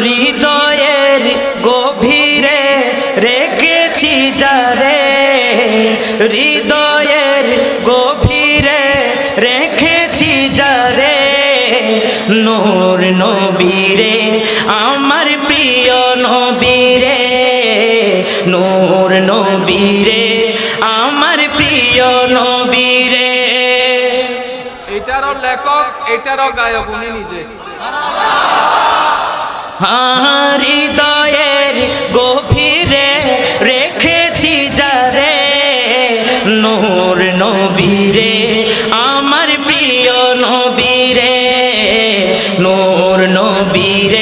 হৃদয়ের গভীরে রেখেছি যারে, হৃদয়ের গভীরে রেখেছি যারে, নূর নবীরে আমার প্রিয় নবীরে, নূর নবীরে আমার প্রিয় নবীরে। এটারও লেখক, এটারও গায়ক উনি নিজে। হৃদয়ের গভীরে রেখেছি যারে, নূর নবীরে আমার প্রিয় নবীরে, নূর নবীরে